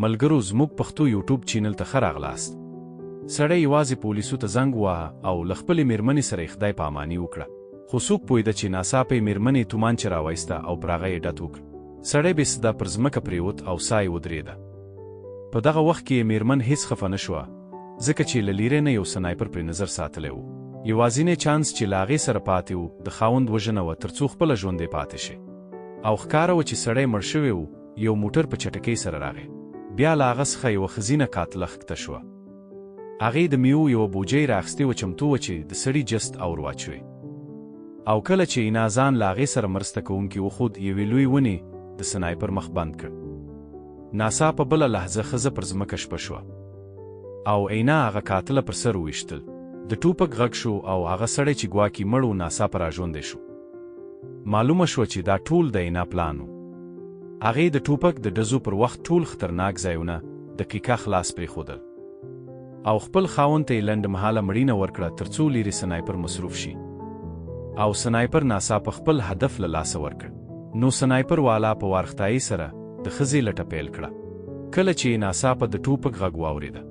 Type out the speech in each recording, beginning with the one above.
ملګرو زموږ پښتو یوټیوب چینل ته ښه راغلاست. سړی یوازې پولیسو ته زنګ وواهه او له خپلې مېرمنې سره یې خدای پاماني وکړه. خو څوک پوهېده چې ناڅاپه یې مېرمنې تومانچه راوایسته او پر هغه یې ډت وکړ. سړی بې صدا پر ځمکه پرېوت او ساه یې ودرېده. په دغه وخت کې یې مېرمن هېڅ خفه نه شوه، ځکه چې له لیرې نه یو سنایپر پرې نظر ساتلی و. یوازینی چانس چې له هغې سره پاتې و د خاوند وژنه وه تر څو خپله ژوندی پاتې شي. او ښکاره وه چې سړی مړ شوی و. یو موټر په چټکۍ سره راغی. بیا له هغه څخه یوه ښځینه قاتله ښکته شوه. هغې د میوو یوه بوجۍ رااخیستې وه، چمتو وه چې د سړي جست اور واچوي. او کله چې اینا ځان له هغې سره مرسته کوونکي وښود، یوې لوی ونې د سنایپر مخ بند کړ. ناڅاپه بله لحظه ښځه پر ځمکه شپه شوه او اینا هغه قاتله پر سر وویشتل. د ټوپک غږ شو او هغه سړی چې ګواکې مړ و ناڅاپه راژوندی شو. معلومه شوه چې دا ټول د اینا پلان و. هغې د ټوپک د ډزو پر وخت ټول خطرناک ځایونه دقیقه خلاص پرېښودل او خپل خاوند ته یې لنډمهاله مړینه ورکړه تر څو لیرې سنایپر مصروف شي. او سنایپر ناڅاپه خپل هدف له لاسه ورکړ. نو سنایپر والا په وارختایۍ سره د ښځې لټه پیل کړه. کله چې یې ناڅاپه د ټوپک غږ واورېده،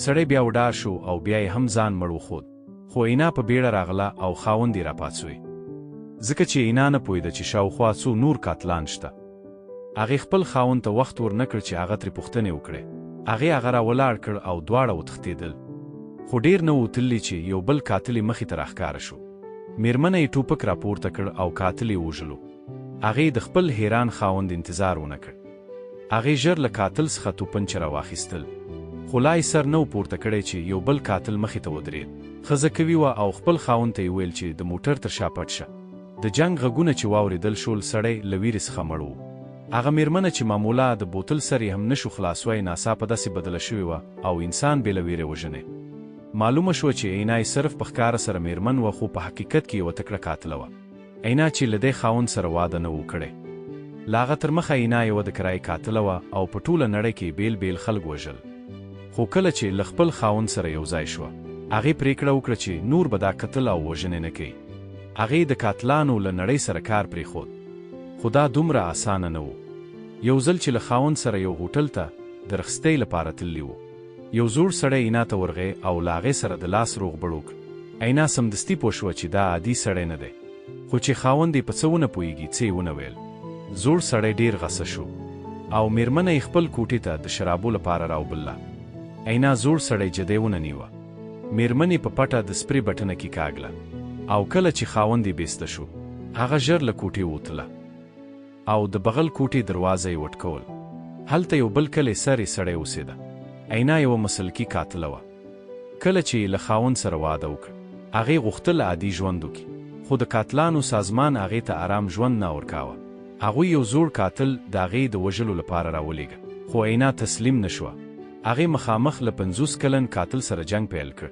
سړی بیا وډار شو او بیا یې هم ځان مړ وښود. خو اینا په بیړه راغله او خاوند یې راپاڅوي، ځکه چې اینا نه پوهېده چې شاوخوا څو نور قاتلان شته. هغې خپل خاوند ته وخت ورنه کړ چې هغه ترې پوښتنې وکړي. هغې هغه راولاړ کړ او دواړه وتښتېدل. خو ډېر نه و تللي چې یو بل قاتل یې مخې ته راښکاره شو. مېرمنه یې ټوپک راپورته کړ او قاتل یې وژلو. هغې د خپل حیران خاوند انتظار ونه کړ. هغې ژر له قاتل څخه توپنچه راواخیستل، خو لا یې سر نه و پورته کړی چې یو بل قاتل مخې ته ودرېد. ښځه کوي وه او خپل خاوند ته یې ویل چې د موټر تر شا پټ شه. د جنګ غږونه چې واورېدل شول، سړی له ویرې څخه مړ و. هغه مېرمنه چې معمولا د بوتل سر یې هم نشو خلاصوی، ناڅاپه داسې بدله شوې وه او انسان بې له ویرې وژنې. معلومه شوه چې اینا یې صرف په ښکاره سره مېرمن وه، خو په حقیقت کې یوه تکړه قاتله وه. اینا چې له دې خاوند سره واده نه و کړی. له هغه تر مخه اینا یوه د کرایې قاتله وه او په ټوله نړۍ کې بیل بیل خلک وژل. خو کله چې له خپل خاوند سره یو ځای شوه، هغې پرېکړه وکړه چې نور به دا قتل او وژنې نه کوي. هغې د قاتلانو له نړۍ سره کار پرېښود. خو دا دومره اسانه نه و. یو ځل چې له خاوند سره یو هوټل ته د رخصتۍ لپاره تللی و، یو زوړ سړی اینا ته ورغی او له هغې سره د لاس روغبړ وکړ. اینا سمدستي پوه شوه چې دا عادي سړی نه دی. خو چې خاوند یې په څه ونه پوهېږي، څه یې ونه ویل. زوړ سړی ډېر غصه شو او مېرمنه یې خپل کوټې ته د شرابو لپاره راوبلله. اینا زوړ سړی جدی ونه نیوه. مېرمن یې په پټه د سپرې بټنه کې کاږله او کله چې خاوند یې بیسته شو، هغه ژر له کوټې ووتله او د بغل کوټې دروازه یې وټکول. هلته یو بل کلی سرې سړی اوسېده. اینا یوه مسلکي قاتله وه. کله چې یې له خاوند سره واده وکړ، هغې غوښتل عادي ژوند وکړي، خو د قاتلانو سازمان هغې ته آرام ژوند نه ورکاوه. هغوی یو زوړ قاتل د هغې د وژلو لپاره راولېږه، خو اینا تسلیم نه شوه. هغې مخامخ له 50 کلن قاتل سره جنګ پیل کړ.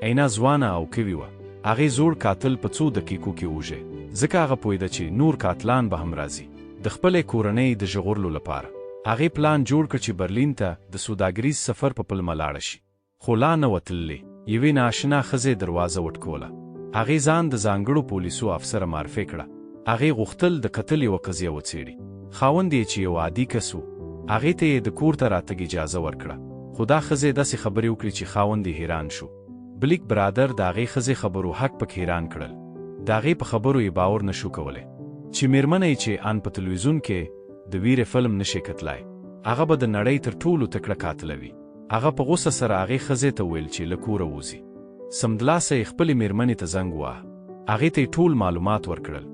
اینا ځوانه او قوي وه. هغې زوړ قاتل په څو دقیقو کې وژې، ځکه هغه پوهېده چې نور قاتلان به هم راځي د خپلې کورنۍ د ژغورلو لپاره. هغې پلان جوړ کړ چې برلین ته د سوداګریز سفر په پلمه لاړه شي، خو لا نه وه تللې. یوې نااشنا ښځې دروازه وټکوله. هغې ځان د ځانګړو پولیسو افسره معرفي کړه. هغې غوښتل د قتل یوه قضیه وڅېړي. خاوند یې چې یو عادي کس و، هغې ته یې د کور ته راتګ اجازه ورکړه. خو دا ښځې داسې خبرې وکړې چې خاوند یې حیران شو. بلیک برادر د هغې ښځې خبرو حق پکې حیران کړل. د هغې په خبرو یې باور نه شو کولی چې مېرمنه یې چې ان په تلویزیون کې د ویرې فلم نشي کتلای، هغه به د نړۍ تر ټولو تکړه قاتله وي. هغه په غوسه سره هغې ښځې ته وویل چې له کوره ووځي. سمدلاسه یې خپلې مېرمنې ته زنګ وواهه. هغې ته یې ټول معلومات ورکړل.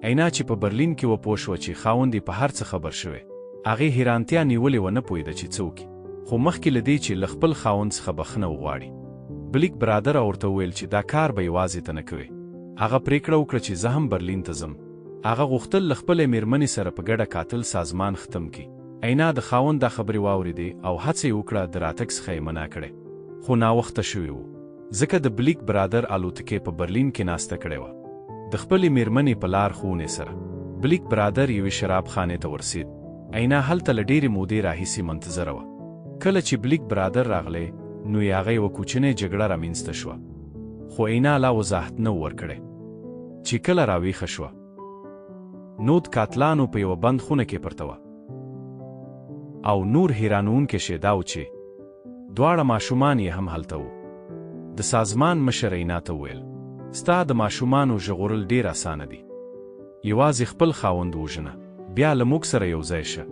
اینا چې په برلین کې وپوه شوه چې خاوند یې په هر څه خبر شوی، هغې حیرانتیا نیولې ونه پوهېده چې څه وکړي. خو مخکې له دې چې له خپل خاوند څخه بخښنه وغواړي، بلیک برادر ورته وویل چې دا کار به یوازې ته نه کوي. هغه پرېکړه وکړه چې زه هم برلین ته ځم. هغه غوښتل له خپلې مېرمنې سره په ګډه قاتل سازمان ختم کړي. اینا د خاوند دا خبرې واورېدې او هڅه یې وکړه د راتګ څخه یې منع کړې، خو ناوخته شوي وو، ځکه د بلیک برادر الوتکې په برلین کې ناسته کړې وه د خپلې مېرمنې په لار ښوونې سره. بلیک برادر یوې شراب خانې ته ورسېد. اینا هلته له ډېرې مودې راهیسې منتظره وه. کله چې بلیک برادر راغلی، نو یې هغه یوه کوچنۍ جګړه رامنځته شوه، خو اینا لا وضاحت نه و ورکړی. چې کله راویښه شوه، نو د قاتلانو په یوه بند خونه کې پرته وه او نور حیرانوونکی شی دا و چې دواړه ماشومان یې هم هلته وو. د سازمان مشر اینا ته وویل ستا د ماشومانو ژغورل ډېر اسانه دي، یوازې خپل خاوند وژنه، بیا له موږ سره یو ځای شه.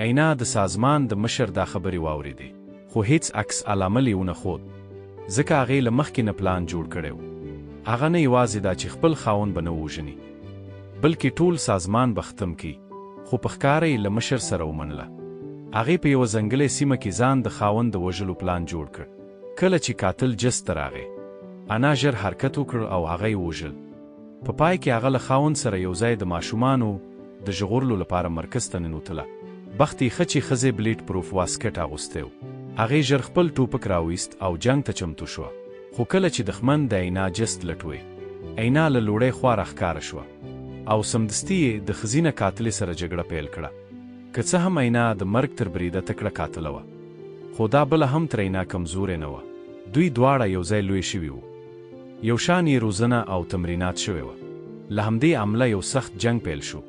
اینا د سازمان د مشر دا خبرې واورېدې، خو هیڅ عکس العمل یې ونه ښود، ځکه هغې له مخکې نه پلان جوړ کړی و. هغه نه یوازې دا چې خپل خاوند به نه وژني، بلکې ټول سازمان به ختم کړي، خو په ښکاره یې له مشر سره ومنله. هغې په یوه ځنګلې سیمه کې ځان د خاوند د وژلو پلان جوړ کړ. کله چې قاتل جست ته راغی، انا ژر حرکت وکړ او هغه یې وژل. په پای کې هغه له خاوند سره یو ځای د ماشومانو د ژغورلو لپاره مرکز ته ننوتله. بخت یې ښه چې ښځې بلیډ پروف واسکټ اغوستی و. هغې ژر خپل ټوپک راویست او جنګ ته چمتو شوه. خو کله چې دښمن د اینا جست لټوی، اینا له لوړۍ خوا راښکاره شوه او سمدستي یې د ښځینه قاتلې سره جګړه پیل کړه. که څه هم اینا د مرګ تر بریده تکړه قاتله وه، خو دا بله هم تر اینا کمزورې نه وه. دوی دواړه یو ځای لوی شوي وو، یو شان یې روزنه او تمرینات شوې وه. له همدې عمله یو سخت جنګ پیل شو.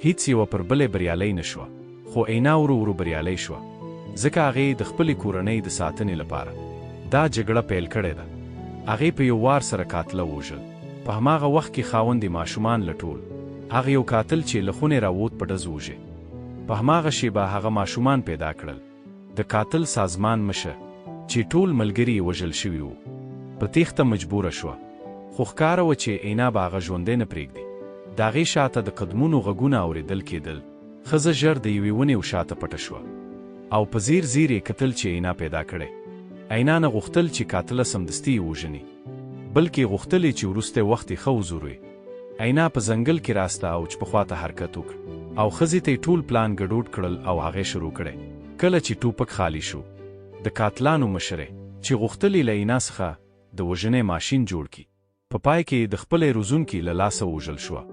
هیڅ یوه پر بلې بریالی نه شوه، خو اینا ورو ورو بریالی شوه، ځکه هغې د خپلې کورنۍ د ساتنې لپاره دا جګړه پیل کړې ده. هغې په یو وار سره قاتله ووژل. په هماغه وخت کې خاوند یې ماشومان لټول. هغه یو قاتل چې له خونې راووت په ډز وژې. په هماغه شیبه هغه ماشومان پیدا کړل. د قاتل سازمان مشر چې ټول ملګري یې وژل شوي وو، په تیښته مجبوره شوه، خو ښکاره وه چې اینا به هغه ژوندی نه پرېږدي. د هغې شاته د قدمونو غږونه اورېدل کېدل. ښځه ژر د یوې ونې وشاته پټه شوه او په ځیر ځیر یې کتل چې اینا پیدا کړی. اینا نه غوښتل چې قاتله سمدستي یې وژني، بلکې غوښتل یې چې وروستی وخت یې ښه وزوروي. اینا په ځنګل کې راسته او چې پخوا ته حرکت وکړ او ښځې ته یې ټول پلان ګډوډ کړل او هغې شروع کړی. کله چې ټوپک خالي شو، د قاتلانو مشرې چې غوښتل یې له اینا څخه د وژنې ماشین جوړ کړي، په پای کې د خپلې روزونکي له لاسه وژل شوه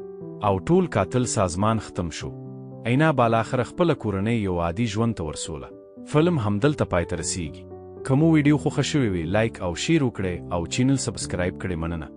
او ټول قاتل سازمان ختم شو. اینا بالاخره خپله کورنۍ یو عادي ژوند ته ورسوله. فلم همدلته پای ته رسیږي. که مو ویډیو خوښه شوې وي، لایک او شیر وکړئ او چینل سبسکرایب کړئ. مننه.